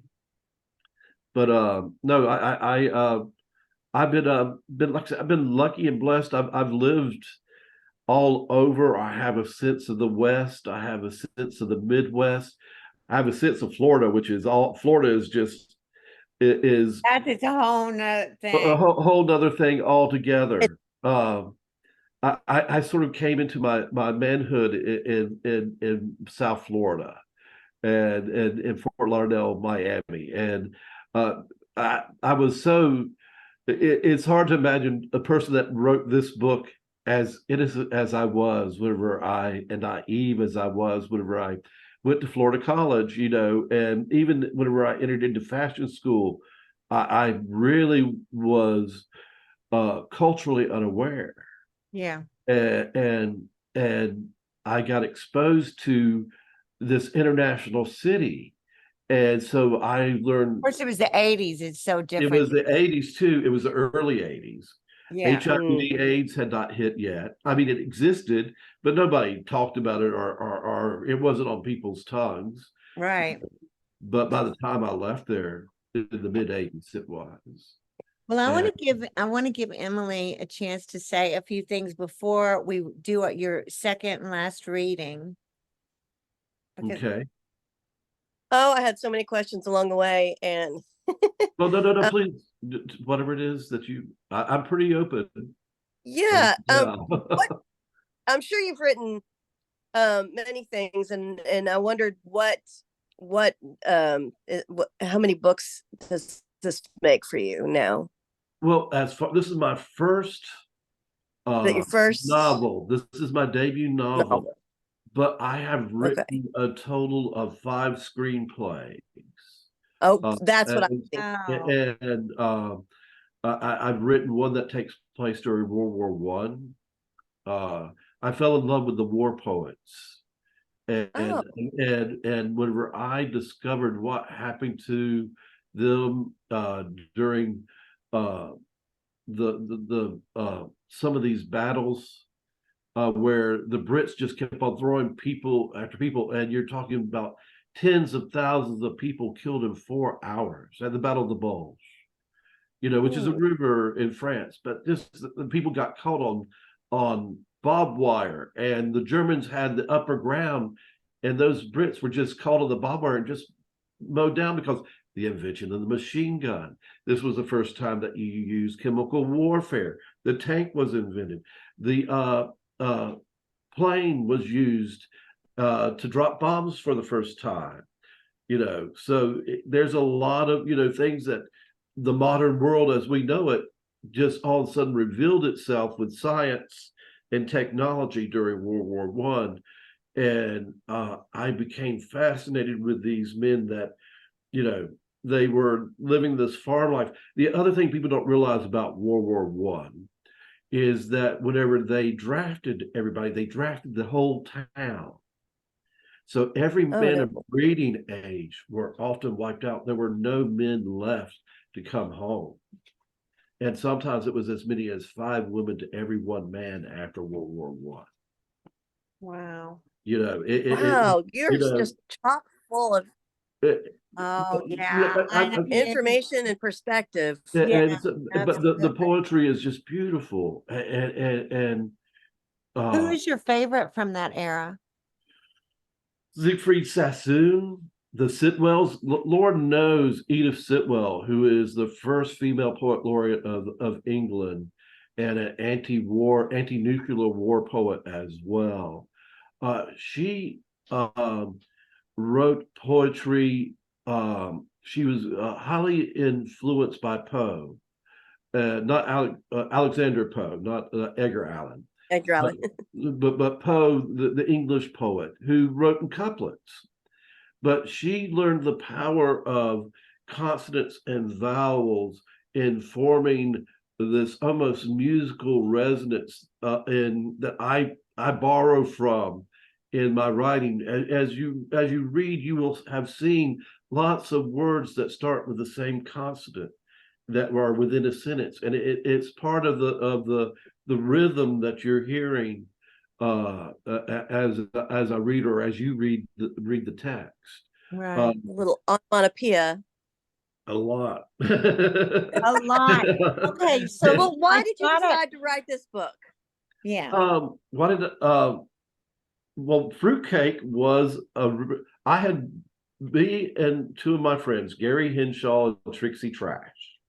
but no, I've been like I said, I've been lucky and blessed. I've lived all over. I have a sense of the West. I have a sense of the Midwest. I have a sense of Florida, which is all Florida is just it is That's its own a thing. whole nother thing altogether. I sort of came into my manhood in South Florida and in Fort Lauderdale, Miami, and I was so it's hard to imagine a person that wrote this book as innocent as I was whenever and naive as I was whenever I went to Florida College, and even whenever I entered into fashion school, I really was culturally unaware, Yeah. and I got exposed to this international city, and so I Of learned. course, it was the 80s. It's so It different. was the 80s too. It was the early 80s. Yeah. HIV AIDS had not hit yet. I mean, it existed, but nobody talked about it or it wasn't on people's tongues. Right. But by the time I left there in the mid 80s, it was. Well, And I want to give Emily a chance to say a few things before we do your second and last reading. Because okay. Oh, I had so many questions along the way, and Well, no, um, please. Whatever it is that I'm pretty open. yeah, Yeah. what I'm sure you've written many things, and I wondered what how many books does this make for you now? Well, this is my first That your first novel. This is my debut novel. novel? But I have Okay. written a total of 5 screenplays. Oh, Uh, that's what I and think. oh, and I've written one that takes place during World War One. I fell in love with the war poets, and Oh, and whenever I discovered what happened to them during uh, the some of these battles where the Brits just kept on throwing people after people, and you're talking about tens of thousands of people killed in 4 hours at the Battle of the Bulge, which is a hmm. river in France. But just the people got caught on barbed wire, and the Germans had the upper ground, and those Brits were just caught on the barbed wire and just mowed down because the invention of the machine gun. This was the first time that you used chemical warfare. The tank was invented. The plane was used to drop bombs for the first time. So there's a lot of things that the modern world as we know it just all of a sudden revealed itself with science and technology during World War One, and I became fascinated with these men that you know they were living this farm life. The other thing people don't realize about World War One is that whenever they drafted everybody, they drafted the whole town. So every Oh man no. of breeding age were often wiped out. There were no men left to come home. And sometimes it was as many as 5 women to every one man after World War One. wow. You know, Wow, you're you know, just chock full of it, Oh, yeah, yeah. I know. information and perspective. Yeah, but the absolutely. poetry is just beautiful, and Who uh, is your favorite from that era? Siegfried Sassoon, the Sitwells. Lord knows Edith Sitwell, who is the first female poet laureate of England and an anti-nuclear war poet as well. She wrote poetry. She was highly influenced by Poe, not Alexander Poe, not Edgar Allan, Edgar but Allan. but Poe, the English poet who wrote in couplets. But she learned the power of consonants and vowels in forming this almost musical resonance in that I borrow from in my writing. As you read, you will have seen lots of words that start with the same consonant that are within a sentence, and it's part of the rhythm that you're hearing as a reader, as you read the text. Right. A little onomatopoeia. A lot. A lot. Okay, so Well, why I did you gotta- decide to write this book? Yeah. What did well, Fruitcake was I had me and two of my friends, Gary Henshaw and Trixie Trash,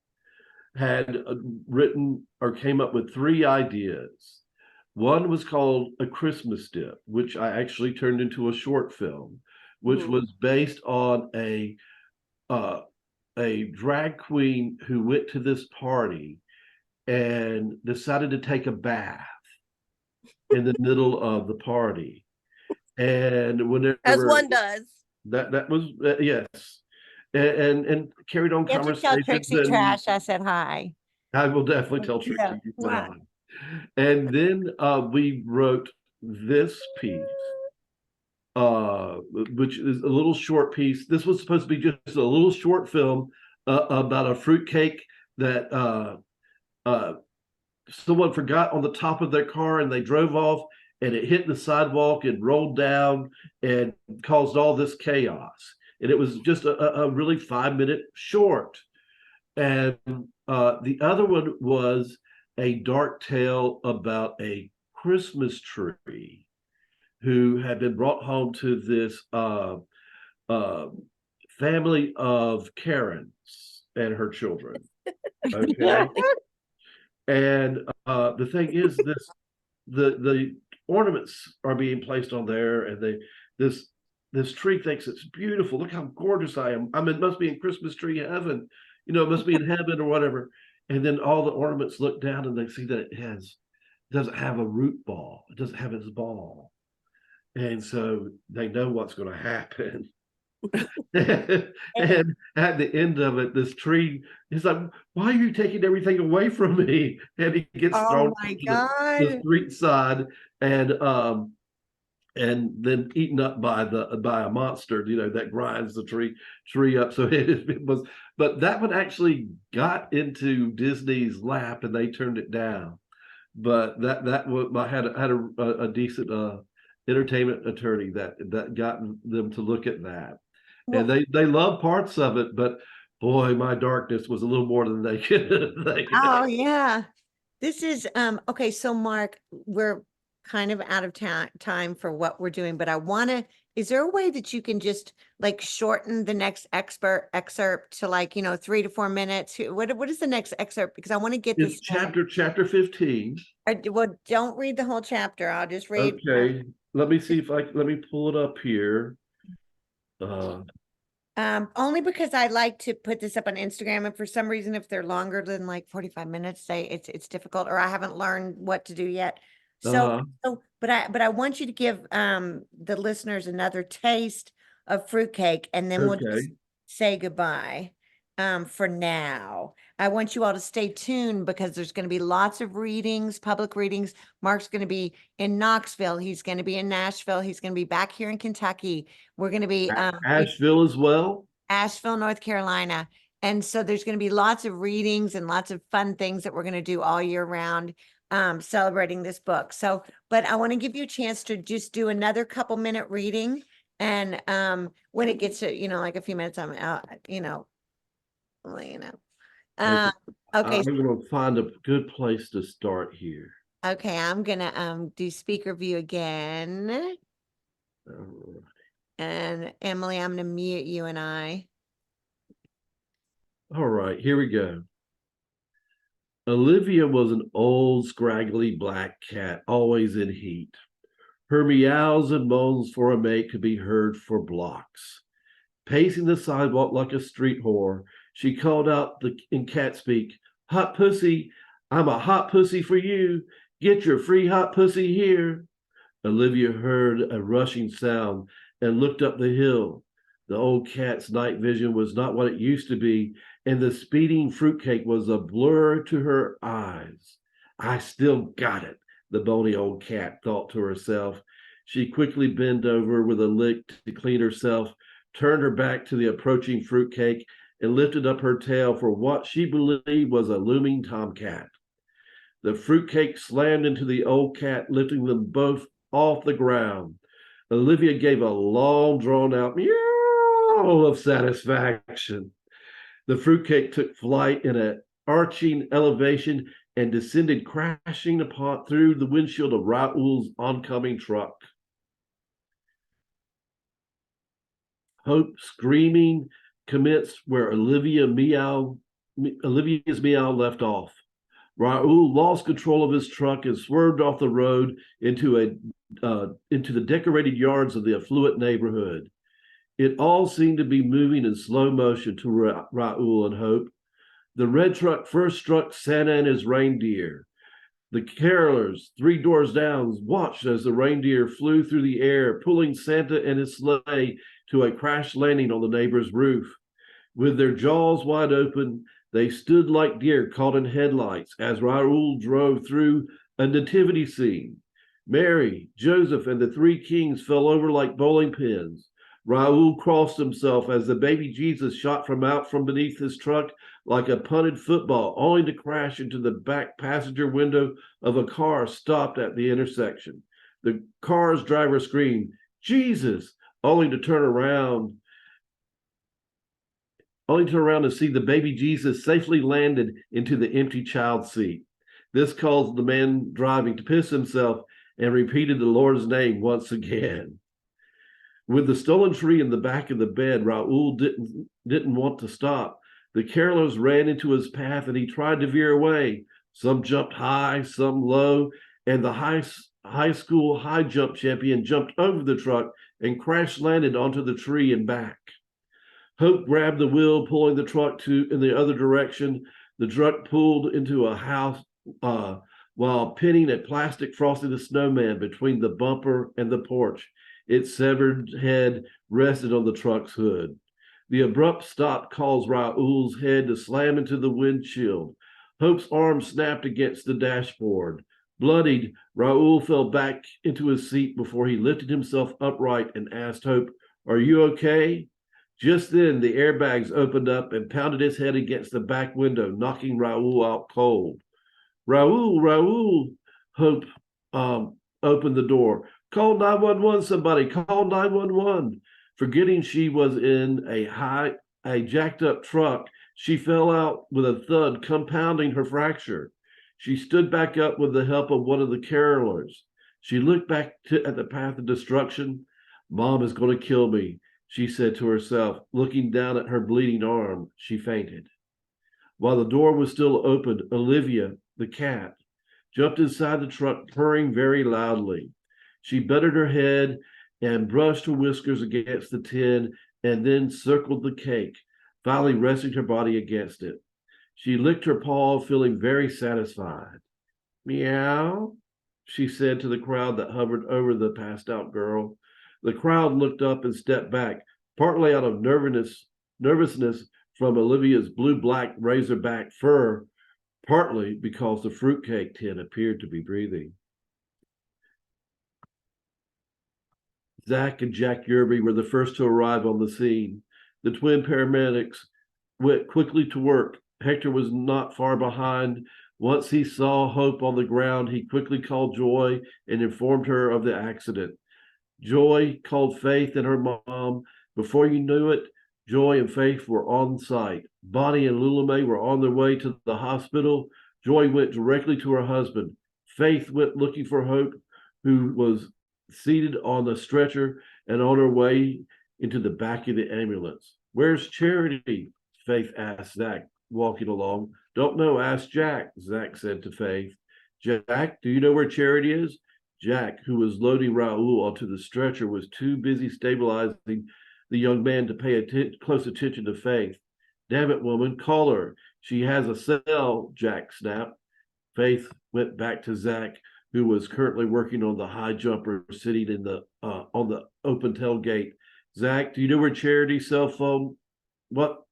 had written or came up with 3 ideas. One was called A Christmas Dip, which I actually turned into a short film, which was based on a drag queen who went to this party and decided to take a bath in the middle of the party. And whenever, as one does, that was yes, and carried on You have to tell conversations. Trixie Trash I said hi. I will definitely tell Trixie Yeah, you said right. hi. And then we wrote this piece, which is a little short piece. This was supposed to be just a little short film about a fruitcake that someone forgot on the top of their car, and they drove off, and it hit the sidewalk and rolled down and caused all this chaos. And it was just a really 5-minute short. And the other one was a dark tale about a Christmas tree who had been brought home to this family of Karens and her children. Okay. And the thing is, the ornaments are being placed on there, and this tree thinks it's beautiful. Look how gorgeous I am. I mean, it must be in Christmas tree heaven. You know, it must be in heaven or whatever. And then all the ornaments look down and they see that it doesn't have a root ball. It doesn't have its ball. And so they know what's going to happen. And at the end of it, this tree is like, why are you taking everything away from me? And he gets thrown to the street side and then eaten up by a monster, you know, that grinds the tree up. So it was, but that one actually got into Disney's lap and they turned it down. But that was, I had a decent entertainment attorney that got them to look at that. And they love parts of it, but boy, my darkness was a little more than they could. Oh yeah. This is okay. So Mark, we're kind of out of time for what we're doing, but I want to, is there a way that you can just like shorten the next excerpt to like, 3 to 4 minutes? What is the next excerpt? Because I want to get It's this chapter 15. well, don't read the whole chapter. I'll just read. Okay. Let me see let me pull it up here. Only because I like to put this up on Instagram, and for some reason, if they're longer than like 45 minutes, it's difficult, or I haven't learned what to do yet. So, but I want you to give the listeners another taste of fruitcake, and then we'll just say goodbye for now. I want you all to stay tuned because there's going to be lots of readings, public readings. Mark's going to be in Knoxville. He's going to be in Nashville. He's going to be back here in Kentucky. We're going to be Asheville as well. Asheville, North Carolina. And so there's going to be lots of readings and lots of fun things that we're going to do all year round, celebrating this book. So, but I want to give you a chance to just do another couple minute reading. And when it gets to, like a few minutes, I'm out, okay. I'm going to find a good place to start here. Okay, I'm gonna do speaker view again. And Emily, I'm gonna mute you and I. All right, here we go. Olivia was an old, scraggly black cat, always in heat. Her meows and moans for a mate could be heard for blocks. Pacing the sidewalk like a street whore, she called out in cat speak, "Hot pussy, I'm a hot pussy for you. Get your free hot pussy here." Olivia heard a rushing sound and looked up the hill. The old cat's night vision was not what it used to be, and the speeding fruitcake was a blur to her eyes. "I still got it," the bony old cat thought to herself. She quickly bent over with a lick to clean herself, turned her back to the approaching fruitcake, and lifted up her tail for what she believed was a looming tomcat. The fruitcake slammed into the old cat, lifting them both off the ground. Olivia gave a long, drawn-out meow of satisfaction. The fruitcake took flight in an arching elevation and descended crashing through the windshield of Raoul's oncoming truck. Hope, screaming, commenced where Olivia's meow left off. Raoul lost control of his truck and swerved off the road into the decorated yards of the affluent neighborhood. It all seemed to be moving in slow motion to Raoul and Hope. The red truck first struck Santa and his reindeer. The carolers, 3 doors down, watched as the reindeer flew through the air, pulling Santa and his sleigh to a crash landing on the neighbor's roof. With their jaws wide open, they stood like deer caught in headlights as Raoul drove through a nativity scene. Mary, Joseph, and the 3 kings fell over like bowling pins. Raoul crossed himself as the baby Jesus shot out from beneath his truck like a punted football, only to crash into the back passenger window of a car stopped at the intersection. The car's driver screamed, "Jesus!" only to turn around to see the baby Jesus safely landed into the empty child seat. This caused the man driving to piss himself and repeated the Lord's name once again. With the stolen tree in the back of the bed, Raoul didn't want to stop. The carolers ran into his path and he tried to veer away. Some jumped high, some low, and the high school high jump champion jumped over the truck and crash landed onto the tree and back. Hope grabbed the wheel, pulling the truck in the other direction. The truck pulled into a house while pinning a plastic Frosty the Snowman between the bumper and the porch. Its severed head rested on the truck's hood. The abrupt stop caused Raoul's head to slam into the windshield. Hope's arm snapped against the dashboard. Bloodied, Raoul fell back into his seat before he lifted himself upright and asked Hope, "Are you okay?" Just then, the airbags opened up and pounded his head against the back window, knocking Raoul out cold. Raoul, Hope opened the door. "Call 911, somebody, call 911. Forgetting she was in a jacked up truck, she fell out with a thud, compounding her fracture. She stood back up with the help of one of the carolers. She looked back at the path of destruction. "Mom is going to kill me," she said to herself. Looking down at her bleeding arm, she fainted. While the door was still open, Olivia, the cat, jumped inside the truck, purring very loudly. She butted her head and brushed her whiskers against the tin and then circled the cake, finally resting her body against it. She licked her paw, feeling very satisfied. "Meow," she said to the crowd that hovered over the passed-out girl. The crowd looked up and stepped back, partly out of nervousness from Olivia's blue-black razorback fur, partly because the fruitcake tin appeared to be breathing. Zach and Jack Yerby were the first to arrive on the scene. The twin paramedics went quickly to work. Hector was not far behind. Once he saw Hope on the ground, he quickly called Joy and informed her of the accident. Joy called Faith and her mom. Before you knew it, Joy and Faith were on site. Bonnie and Lula were on their way to the hospital. Joy went directly to her husband. Faith went looking for Hope, who was seated on the stretcher and on her way into the back of the ambulance. "Where's Charity?" Faith asked Zach, walking along. "Don't know, ask Jack," Zach said to Faith. "Jack, do you know where Charity is?" Jack, who was loading Raoul onto the stretcher, was too busy stabilizing the young man to pay close attention to Faith. "Damn it, woman, call her. She has a cell," Jack snapped. Faith went back to Zach, who was currently working on the high jumper sitting in on the open tailgate. "Zach, do you know where Charity's cell phone? What?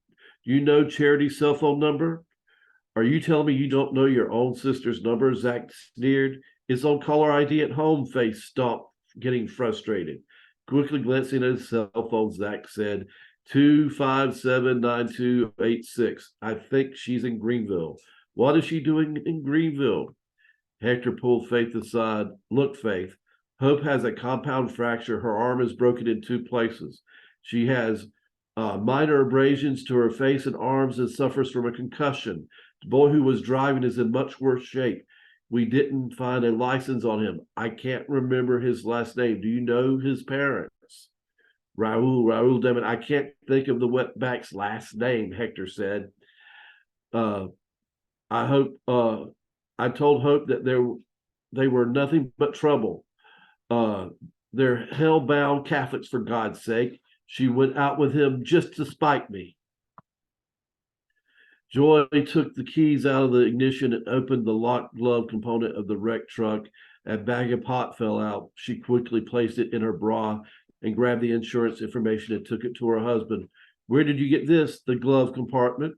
Do you know Charity's cell phone number?" "Are you telling me you don't know your own sister's number?" Zach sneered. "It's on caller ID at home," Faith stopped getting frustrated. Quickly glancing at his cell phone, Zach said, 2579286. I think she's in Greenville. What is she doing in Greenville? Hector pulled Faith aside. Look, Faith, Hope has a compound fracture. Her arm is broken in 2 places. She has minor abrasions to her face and arms and suffers from a concussion. The boy who was driving is in much worse shape. We didn't find a license on him. I can't remember his last name. Do you know his parents? Raul, damn it, I can't think of the wetback's last name, Hector said. I told Hope that they were nothing but trouble. They're hell-bound Catholics, for God's sake. She went out with him just to spite me. Joy took the keys out of the ignition and opened the locked glove component of the wrecked truck. A bag of pot fell out. She quickly placed it in her bra and grabbed the insurance information and took it to her husband. Where did you get this? The glove compartment.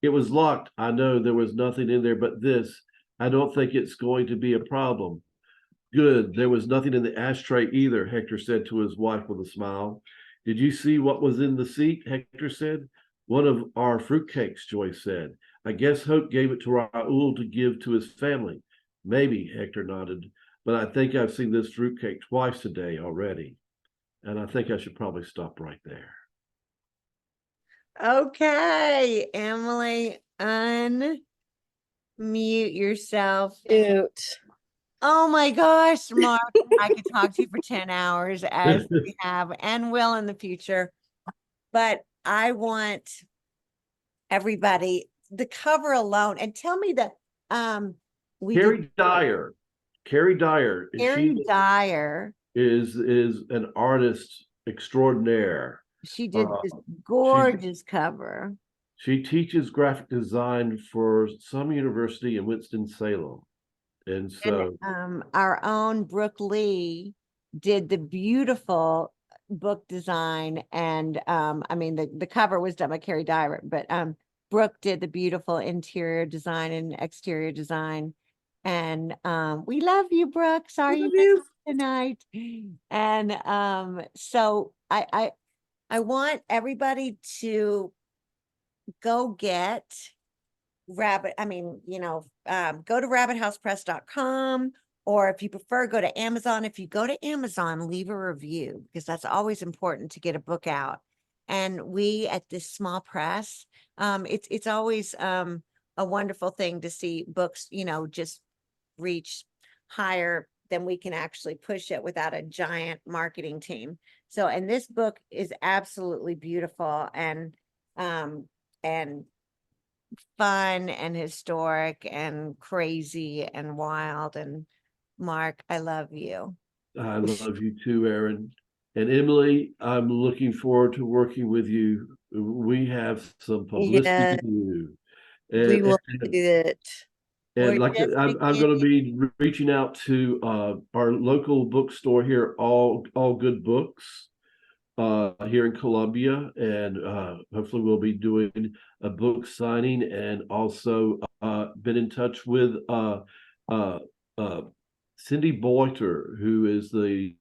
It was locked. I know there was nothing in there but this. I don't think it's going to be a problem. Good. There was nothing in the ashtray either, Hector said to his wife with a smile. Did you see what was in the seat? Hector said. One of our fruitcakes, Joyce said. I guess Hope gave it to Raul to give to his family. Maybe, Hector nodded, but I think I've seen this fruitcake twice today already. And I think I should probably stop right there. Okay, Emily, unmute yourself. Mute. Oh my gosh, Mark, I could talk to you for 10 hours as we have and will in the future. But I want everybody, the cover alone, and tell me that Carrie Dyer. Carrie Dyer. Carrie Dyer is an artist extraordinaire. She did this gorgeous cover. She teaches graphic design for some university in Winston-Salem. And so our own Brooke Lee did the beautiful book design, and I mean the cover was done by Carrie Dyer, but Brooke did the beautiful interior design and exterior design. And we love you, Brooke. Sorry you missed tonight. And so I want everybody to go get go to rabbithousepress.com, or if you prefer, go to Amazon. If you go to Amazon, leave a review, because that's always important to get a book out. And we at this small press, it's always a wonderful thing to see books, just reach higher than we can actually push it without a giant marketing team. So, and this book is absolutely beautiful and fun and historic and crazy and wild. And Mark, I love you. I love you too, Erin. And Emily, I'm looking forward to working with you. We have some publicity to do. We will do it. And I'm going to be reaching out to our local bookstore here, All Good Books, here in Columbia, and hopefully we'll be doing a book signing, and also been in touch with Cindy Boiter, who is the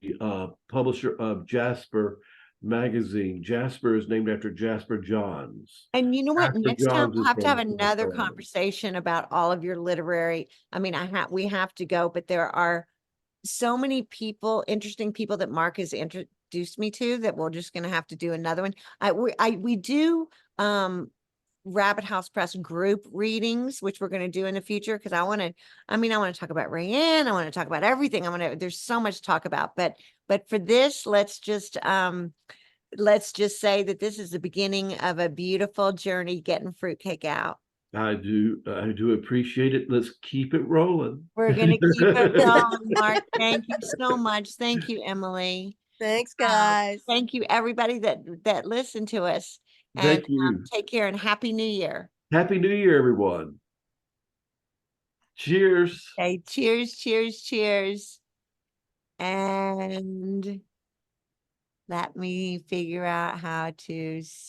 publisher of Jasper magazine. Jasper is named after Jasper Johns. And you know what? Jasper Next time Johns we'll is have to from have another Florida. conversation about all of your literary. I mean, we have to go, but there are so many people, interesting people that Mark has introduced me to, that we're just going to have to do another one. We do Rabbit House Press group readings, which we're going to do in the future, because I want to talk about Rayanne. I want to talk about everything. There's so much to talk about, but for this, let's just say that this is the beginning of a beautiful journey getting fruitcake out. I do appreciate it. Let's keep it rolling. We're going to keep it rolling, Mark. Thank you so much. Thank you, Emily. Thanks, guys. Thank you, everybody that listened to us. And Thank you. Take care and Happy New Year. Happy New Year, everyone. Cheers. Okay, cheers, cheers, cheers. And let me figure out how to